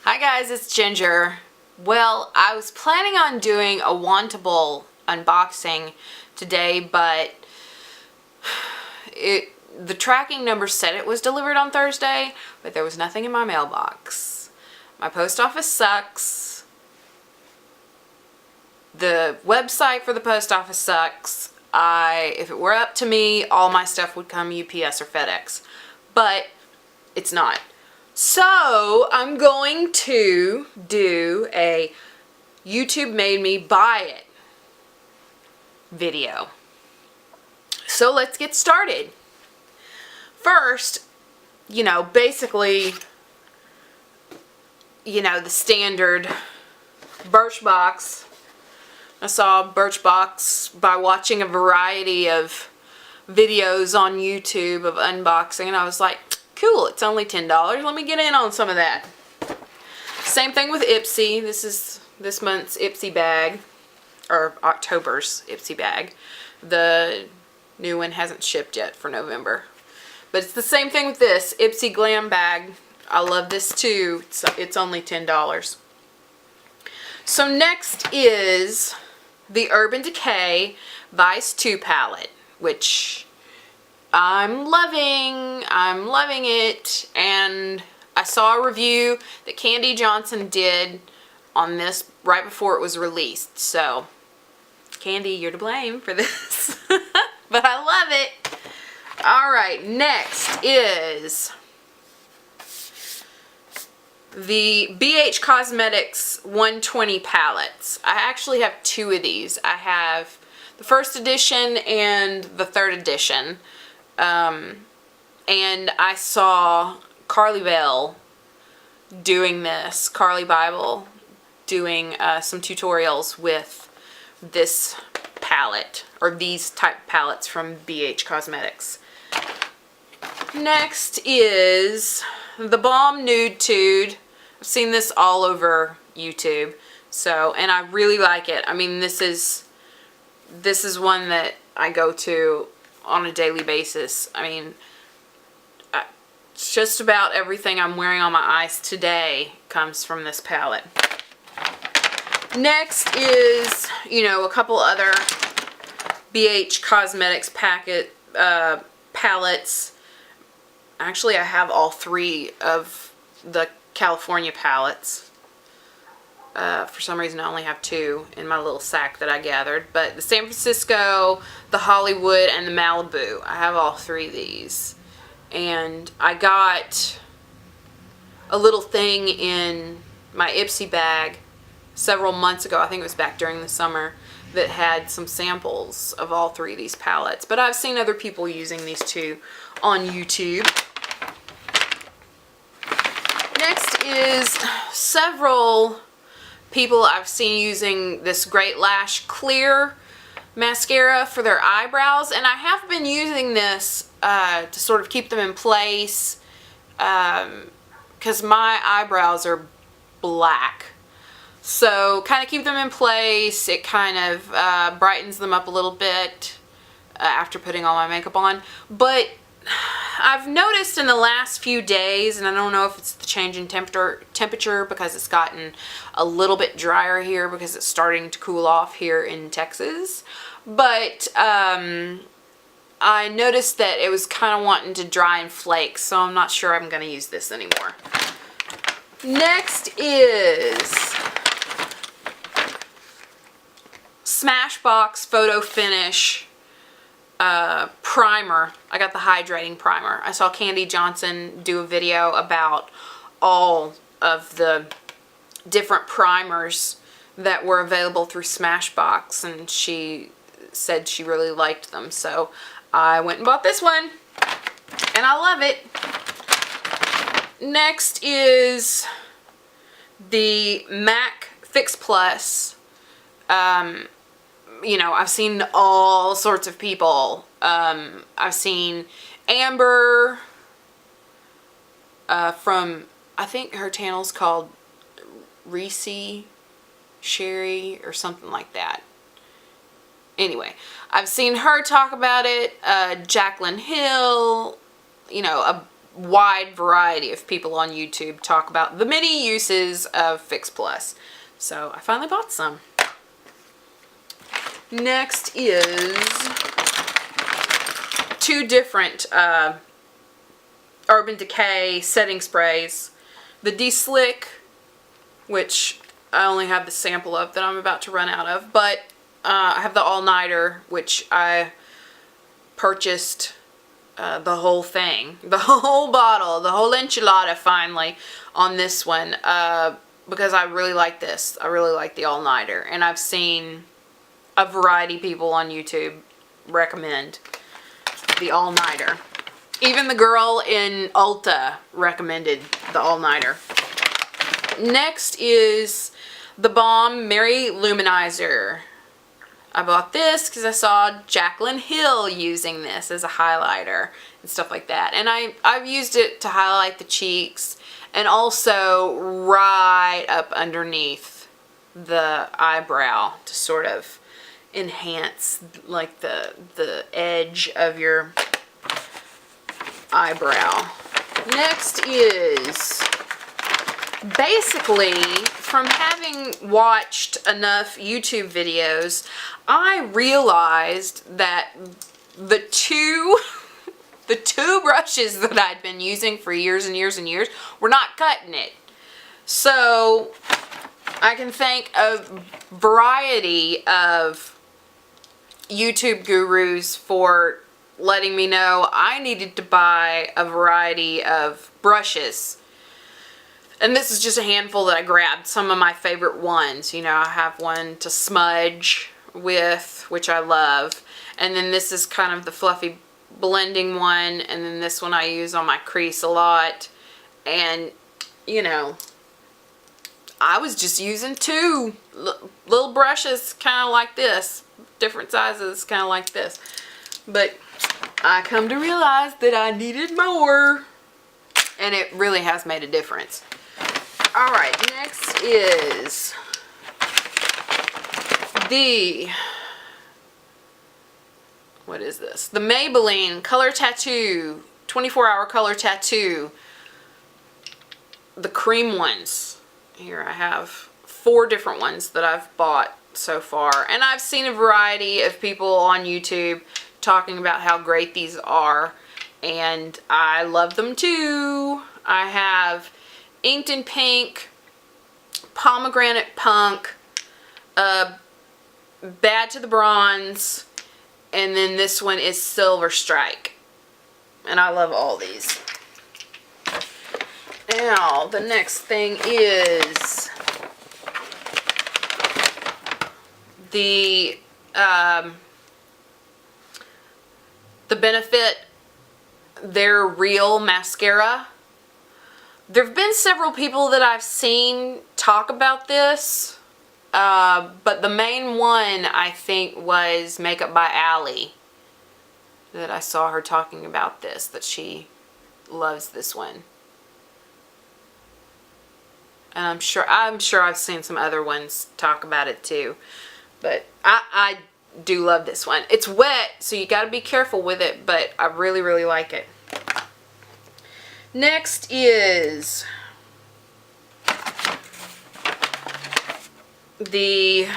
Hi guys, it's Ginger. Well, I was planning on doing a wantable unboxing today, but the tracking number said it was delivered on Thursday, but there was nothing in my mailbox. My post office sucks. The website for the post office sucks. If it were up to me, all my stuff would come UPS or FedEx, but it's not. So I'm going to do a YouTube made me buy it video. So let's get started. First, basically, the standard Birchbox. I saw Birchbox by watching a variety of videos on YouTube of unboxing, and I was like, cool, it's only $10. Let me get in on some of that. Same thing with Ipsy. This is this month's Ipsy bag, or October's Ipsy bag. The new one hasn't shipped yet for November. But it's the same thing with this Ipsy Glam bag. I love this too. It's only $10. So next is the Urban Decay Vice 2 palette, which I'm loving it, and I saw a review that Candy Johnson did on this right before it was released. So, Candy, you're to blame for this, but I love it. Alright, next is the BH Cosmetics 120 palettes. I actually have two of these. I have the first edition and the third edition. And I saw Carly Bible doing some tutorials with this palette, or these type palettes from BH Cosmetics. Next is the Balm Nude Tude. I've seen this all over YouTube, and I really like it. I mean, this is one that I go to on a daily basis. I mean, just about everything I'm wearing on my eyes today comes from this palette. Next is, a couple other BH Cosmetics palettes. Actually, I have all three of the California palettes. For some reason, I only have two in my little sack that I gathered. But the San Francisco, the Hollywood, and the Malibu. I have all three of these. And I got a little thing in my Ipsy bag several months ago. I think it was back during the summer, that had some samples of all three of these palettes. But I've seen other people using these too on YouTube. Next is several people I've seen using this Great Lash Clear mascara for their eyebrows, and I have been using this to sort of keep them in place, because my eyebrows are black. So kind of keep them in place. It kind of brightens them up a little bit after putting all my makeup on. But I've noticed in the last few days, and I don't know if it's the change in temperature because it's gotten a little bit drier here because it's starting to cool off here in Texas, but I noticed that it was kind of wanting to dry and flake, so I'm not sure I'm going to use this anymore. Next is Smashbox Photo Finish primer. I got the hydrating primer. I saw Candy Johnson do a video about all of the different primers that were available through Smashbox, and she said she really liked them, so I went and bought this one, and I love it. Next is the MAC Fix Plus. I've seen all sorts of people. I've seen Amber from, I think her channel's called Reese Sherry or something like that. Anyway, I've seen her talk about it. Jaclyn Hill, a wide variety of people on YouTube talk about the many uses of Fix Plus. So I finally bought some. Next is 2 different Urban Decay setting sprays. The De-Slick, which I only have the sample of that I'm about to run out of, but I have the All-Nighter, which I purchased the whole thing, the whole bottle, the whole enchilada finally on this one, because I really like this. I really like the All-Nighter, and I've seen a variety of people on YouTube recommend the All-Nighter. Even the girl in Ulta recommended the All-Nighter. Next is the Balm Mary Luminizer. I bought this because I saw Jaclyn Hill using this as a highlighter and stuff like that. And I've used it to highlight the cheeks and also right up underneath the eyebrow to sort of enhance like the edge of your eyebrow. Next is basically, from having watched enough YouTube videos, I realized that the two brushes that I'd been using for years and years and years were not cutting it. So I can thank a variety of YouTube gurus for letting me know I needed to buy a variety of brushes. And this is just a handful that I grabbed, some of my favorite ones. You know, I have one to smudge with, which I love. And then this is kind of the fluffy blending one. And then this one I use on my crease a lot. And, you know, I was just using 2 little brushes kind of like this. Different sizes kind of like this. But I come to realize that I needed more. And it really has made a difference. Alright, next is the, what is this? The Maybelline Color Tattoo, 24-hour color tattoo. The cream ones. Here I have 4 different ones that I've bought so far. And I've seen a variety of people on YouTube talking about how great these are. And I love them too. I have Inked in Pink, Pomegranate Punk, Bad to the Bronze, and then this one is Silver Strike. And I love all these. Now, the next thing is the Benefit Their Real Mascara. There have been several people that I've seen talk about this, but the main one I think was Makeup by Ally, that I saw her talking about this, that she loves this one. And I'm sure I've seen some other ones talk about it too, but I do love this one. It's wet, so you got to be careful with it, but I really, really like it. Next is the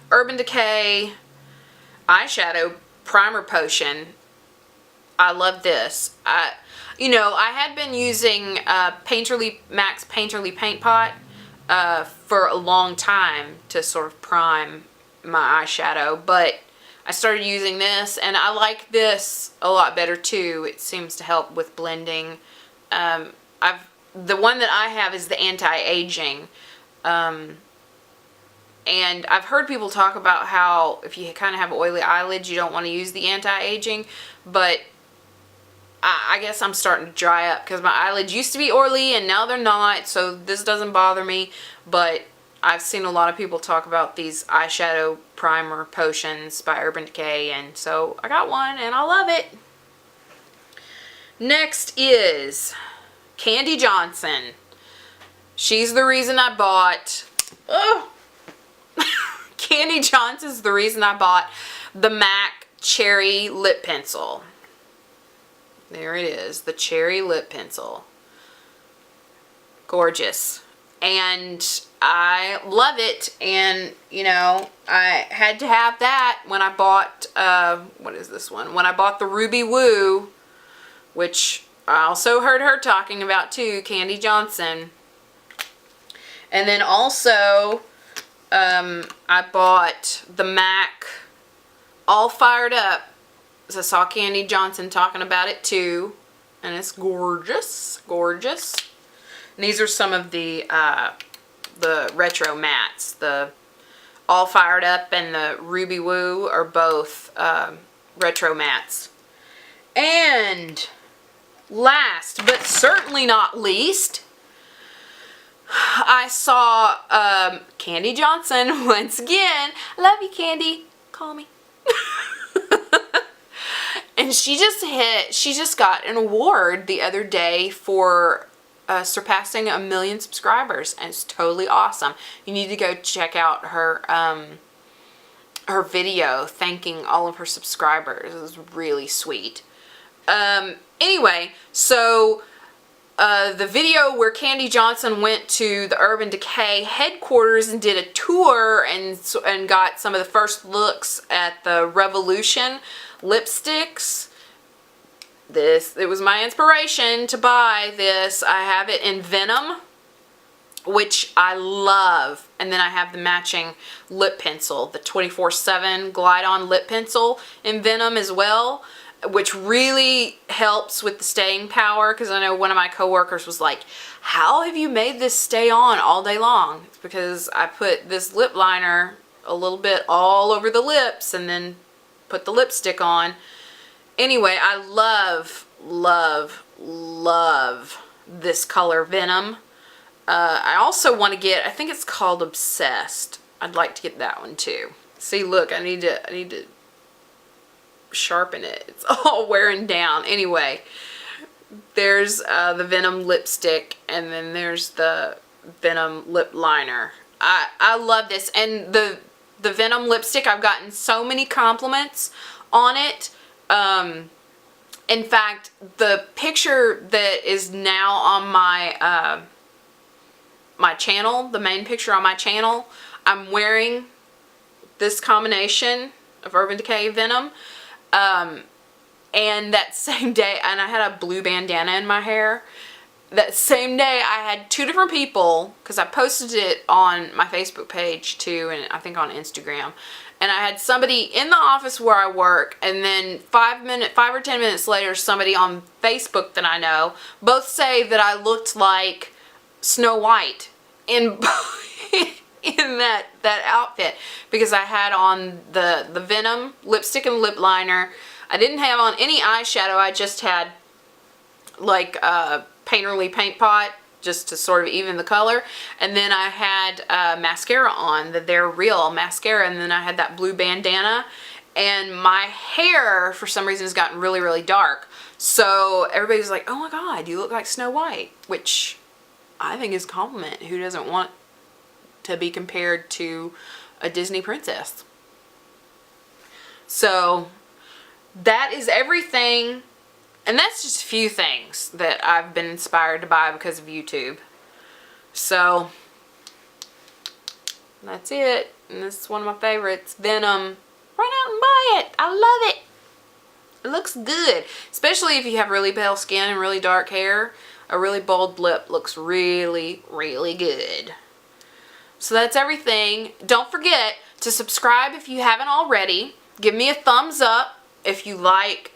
Urban Decay eyeshadow primer potion. I love this. You know, I had been using Painterly Max Painterly Paint Pot for a long time to sort of prime my eyeshadow, but I started using this and I like this a lot better too. It seems to help with blending. The one that I have is the anti-aging, and I've heard people talk about how if you kind of have oily eyelids you don't want to use the anti-aging, but I guess I'm starting to dry up because my eyelids used to be oily and now they're not, so this doesn't bother me. But I've seen a lot of people talk about these eyeshadow primer potions by Urban Decay, and so I got one and I love it. Next is Candy Johnson. She's the reason I bought, Candy Johnson's the reason I bought the MAC Cherry Lip Pencil. There it is, the cherry lip pencil. Gorgeous. And I love it, and you know, I had to have that when I bought, what is this one? When I bought the Ruby Woo, which I also heard her talking about too, Candy Johnson. And then also, I bought the MAC All Fired Up. So I saw Candy Johnson talking about it too, and it's gorgeous, gorgeous. And these are some of the retro mattes. The All Fired Up and the Ruby Woo are both retro mattes. And last but certainly not least, I saw Candy Johnson once again. I love you, Candy. Call me. And she just got an award the other day for surpassing 1 million subscribers, and it's totally awesome. You need to go check out her her video thanking all of her subscribers. It was really sweet. Anyway, so the video where Candy Johnson went to the Urban Decay headquarters and did a tour and got some of the first looks at the Revolution lipsticks. It was my inspiration to buy this. I have it in Venom, which I love. And then I have the matching lip pencil, the 24/7 Glide-On lip pencil in Venom as well, which really helps with the staying power, because I know one of my coworkers was like, how have you made this stay on all day long? It's because I put this lip liner a little bit all over the lips and then put the lipstick on. Anyway, I love, love, love this color Venom. I also want to get, I think it's called Obsessed. I'd like to get that one too. See, look, I need to sharpen it. It's all wearing down. Anyway, there's the Venom lipstick, and then there's the Venom lip liner. I love this, and the Venom lipstick, I've gotten so many compliments on it. In fact, the picture that is now on my my channel, the main picture on my channel, I'm wearing this combination of Urban Decay Venom. And that same day, and I had a blue bandana in my hair. That same day, I had 2 different people, because I posted it on my Facebook page too, and I think on Instagram. And I had somebody in the office where I work, and then 5 or 10 minutes later, somebody on Facebook that I know, both say that I looked like Snow White in in that outfit, because I had on the Venom lipstick and lip liner. I didn't have on any eyeshadow. I just had like a Painterly paint pot just to sort of even the color, and then I had mascara on, the They're Real mascara, and then I had that blue bandana, and my hair for some reason has gotten really, really dark. So everybody's like, oh my god, you look like Snow White, which I think is a compliment. Who doesn't want to be compared to a Disney princess? So that is everything, and that's just a few things that I've been inspired to buy because of YouTube. So that's it, and this is one of my favorites, Venom. Run out and buy it. I love it. It looks good, especially if you have really pale skin and really dark hair. A really bold lip looks really, really good. So that's everything. Don't forget to subscribe if you haven't already. Give me a thumbs up if you like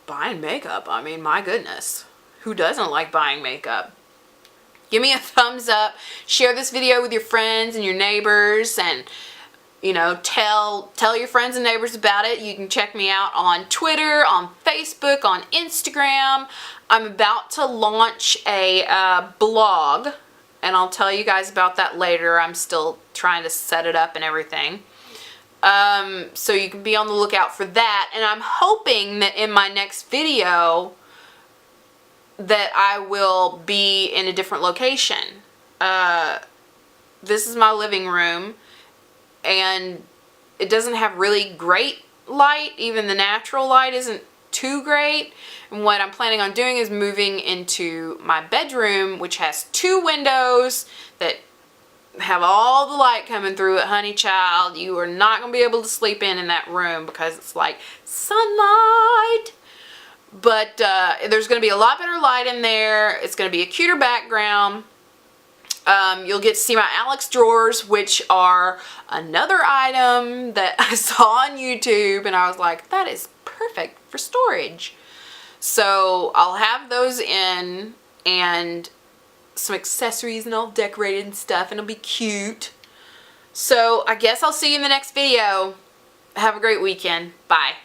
buying makeup. I mean, my goodness. Who doesn't like buying makeup? Give me a thumbs up. Share this video with your friends and your neighbors, and you know, tell your friends and neighbors about it. You can check me out on Twitter, on Facebook, on Instagram. I'm about to launch a blog, and I'll tell you guys about that later. I'm still trying to set it up and everything. So you can be on the lookout for that. And I'm hoping that in my next video that I will be in a different location. This is my living room, and it doesn't have really great light. Even the natural light isn't too great. And what I'm planning on doing is moving into my bedroom, which has 2 windows that have all the light coming through it. Honey child, you are not going to be able to sleep in that room because it's like sunlight. But there's going to be a lot better light in there. It's going to be a cuter background. You'll get to see my Alex drawers, which are another item that I saw on YouTube, and I was like, that is perfect for storage. So I'll have those in, and some accessories and all decorated and stuff, and it'll be cute. So I guess I'll see you in the next video. Have a great weekend. Bye.